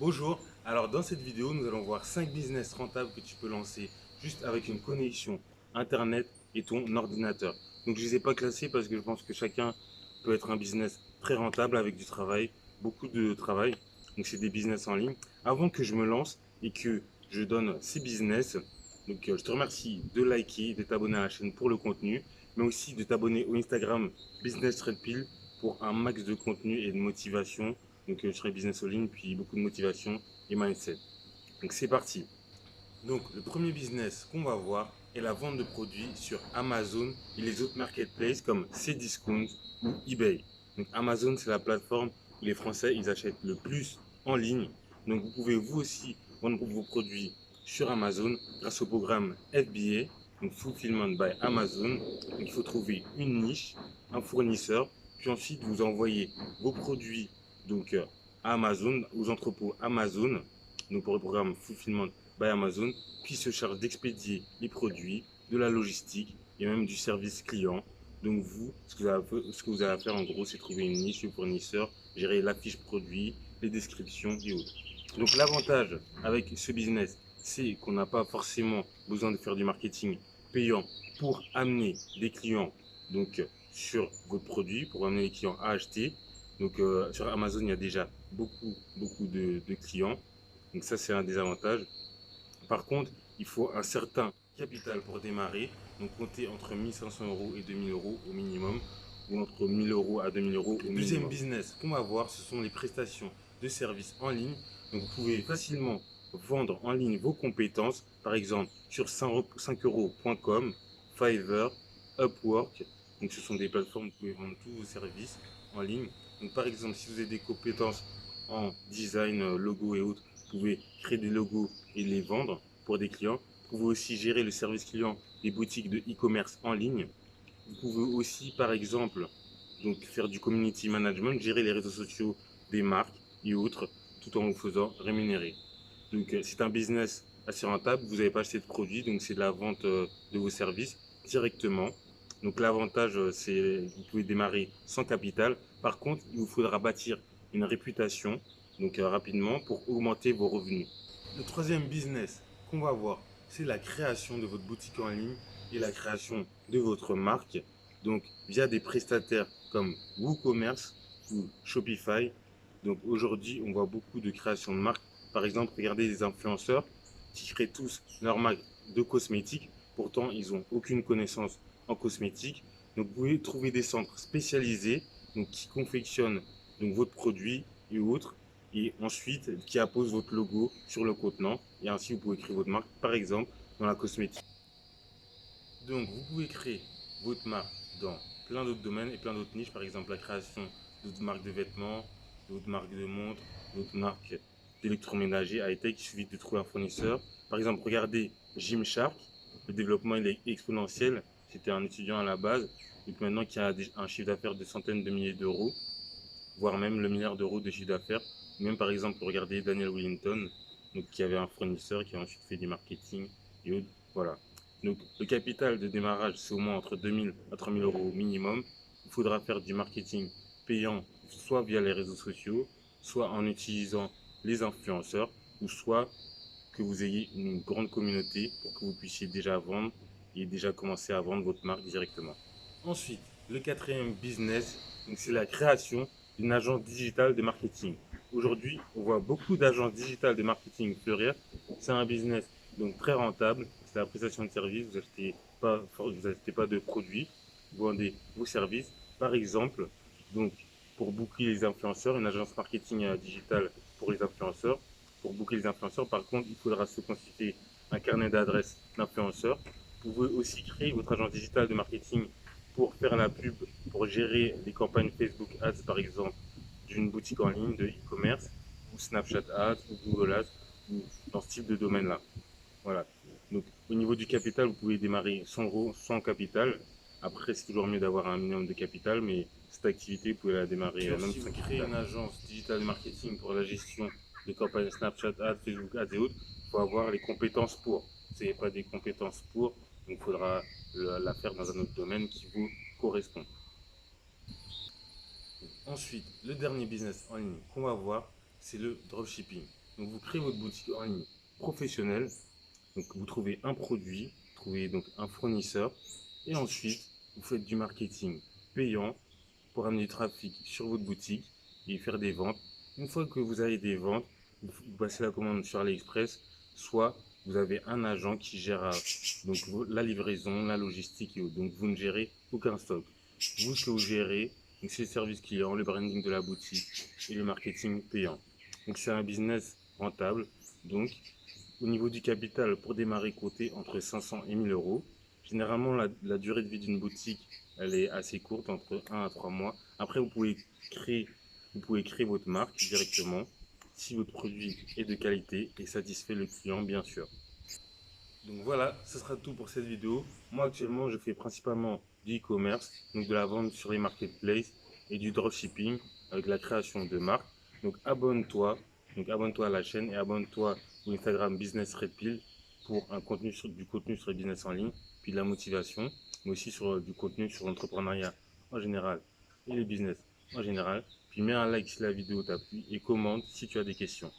Bonjour, alors dans cette vidéo, nous allons voir 5 business rentables que tu peux lancer juste avec une connexion Internet et ton ordinateur. Donc je ne les ai pas classés parce que je pense que chacun peut être un business très rentable avec du travail, beaucoup de travail. Donc c'est des business en ligne. Avant que je me lance et que je donne ces business, je te remercie de liker, de t'abonner à la chaîne pour le contenu, mais aussi de t'abonner au Instagram Business Red Pill pour un max de contenu et de motivation. Je serai business en ligne, puis beaucoup de motivation et mindset. Donc c'est parti. Donc le premier business qu'on va voir est la vente de produits sur Amazon et les autres marketplaces comme Cdiscount ou eBay. Donc Amazon, c'est la plateforme où les Français ils achètent le plus en ligne. Donc vous pouvez vous aussi vendre vos produits sur Amazon grâce au programme FBA, donc Fulfillment by Amazon. Donc il faut trouver une niche, un fournisseur, puis ensuite vous envoyez vos produits à Amazon, aux entrepôts Amazon, donc pour le programme Fulfillment by Amazon, puis se charge d'expédier les produits, de la logistique et même du service client. Donc vous, ce que vous avez à faire en gros, c'est trouver une niche de fournisseur, gérer la fiche produit, les descriptions et autres. Donc l'avantage avec ce business, c'est qu'on n'a pas forcément besoin de faire du marketing payant pour amener des clients sur votre produit, pour amener les clients à acheter. Sur Amazon, il y a déjà beaucoup de clients. Donc ça, c'est un des avantages. Par contre, il faut un certain capital pour démarrer. Donc comptez entre 1500 euros et 2000 euros au minimum, ou entre 1000 euros à 2000 euros au minimum. Le deuxième business qu'on va voir, ce sont les prestations de services en ligne. Donc vous pouvez facilement vendre en ligne vos compétences, par exemple sur 5euros.com, Fiverr, Upwork. Donc ce sont des plateformes où vous pouvez vendre tous vos services en ligne. Donc par exemple, si vous avez des compétences en design, logo et autres, vous pouvez créer des logos et les vendre pour des clients. Vous pouvez aussi gérer le service client des boutiques de e-commerce en ligne. Vous pouvez aussi, par exemple, faire du community management, gérer les réseaux sociaux des marques et autres, tout en vous faisant rémunérer. C'est un business assez rentable. Vous n'avez pas acheté de produits, donc c'est de la vente de vos services directement. Donc l'avantage, c'est vous pouvez démarrer sans capital. Par contre, il vous faudra bâtir une réputation rapidement pour augmenter vos revenus. Le troisième business qu'on va voir, c'est la création de votre boutique en ligne et la création de votre marque. Donc via des prestataires comme WooCommerce ou Shopify. Donc aujourd'hui, on voit beaucoup de création de marques. Par exemple, regardez les influenceurs qui créent tous leur marque de cosmétiques. Pourtant, ils n'ont aucune connaissance en cosmétique. Donc vous pouvez trouver des centres spécialisés qui confectionnent votre produit et autres et ensuite qui appose votre logo sur le contenant et ainsi vous pouvez créer votre marque par exemple dans la cosmétique. Donc vous pouvez créer votre marque dans plein d'autres domaines et plein d'autres niches, par exemple la création d'autres marques de vêtements, d'autres marques de montres, d'autres marques d'électroménager high-tech. Il suffit de trouver un fournisseur. Par exemple, regardez Gymshark, le développement il est exponentiel. C'était un étudiant à la base et maintenant qui a un chiffre d'affaires de centaines de milliers d'euros, voire même le milliard d'euros de chiffre d'affaires. Même par exemple, regardez Daniel Wellington, qui avait un fournisseur qui a ensuite fait du marketing et autres. Voilà. Donc le capital de démarrage, c'est au moins entre 2000 à 3000 euros au minimum. Il faudra faire du marketing payant, soit via les réseaux sociaux, soit en utilisant les influenceurs, ou soit que vous ayez une grande communauté pour que vous puissiez déjà vendre et déjà commencer à vendre votre marque directement. Ensuite, le quatrième business, c'est la création d'une agence digitale de marketing. Aujourd'hui, on voit beaucoup d'agences digitales de marketing fleurir. C'est un business très rentable. C'est la prestation de services. Vous achetez pas de produits, vous vendez vos services. Par exemple, donc pour booker les influenceurs, une agence marketing digitale pour les influenceurs. Pour booker les influenceurs, par contre, il faudra se constituer un carnet d'adresses d'influenceurs. Vous pouvez aussi créer votre agence digitale de marketing pour faire la pub, pour gérer les campagnes Facebook Ads par exemple d'une boutique en ligne de e-commerce, ou Snapchat Ads, ou Google Ads, ou dans ce type de domaine-là. Voilà. Donc au niveau du capital, vous pouvez démarrer 100 euros sans capital. Après, c'est toujours mieux d'avoir un minimum de capital, mais cette activité, vous pouvez la démarrer même si vous créez une agence digitale de marketing pour la gestion de campagnes Snapchat Ads, Facebook Ads et autres, il faut avoir les compétences pour. Si vous n'avez pas des compétences pour, donc il faudra la faire dans un autre domaine qui vous correspond. Ensuite, le dernier business en ligne qu'on va voir, c'est le dropshipping. Donc vous créez votre boutique en ligne professionnelle. Donc vous trouvez un produit, vous trouvez donc un fournisseur et ensuite vous faites du marketing payant pour amener du trafic sur votre boutique et faire des ventes. Une fois que vous avez des ventes, vous passez la commande sur AliExpress, soit vous avez un agent qui gère donc la livraison, la logistique et autres. Donc vous ne gérez aucun stock. Vous, ce que vous gérez, c'est le service client, le branding de la boutique et le marketing payant. Donc c'est un business rentable. Donc au niveau du capital, pour démarrer, comptez entre 500 et 1000 euros. Généralement, la durée de vie d'une boutique, elle est assez courte, entre 1 à 3 mois. Après, vous pouvez créer votre marque directement si votre produit est de qualité et satisfait le client, bien sûr. Donc voilà, ce sera tout pour cette vidéo. Moi, actuellement, je fais principalement du e-commerce, donc de la vente sur les marketplaces et du dropshipping avec la création de marques. Donc abonne-toi à la chaîne et abonne-toi au Instagram Business Red Pill pour du contenu sur le business en ligne, puis de la motivation, mais aussi sur du contenu sur l'entrepreneuriat en général et les business en général. Puis mets un like si la vidéo t'a plu et commente si tu as des questions.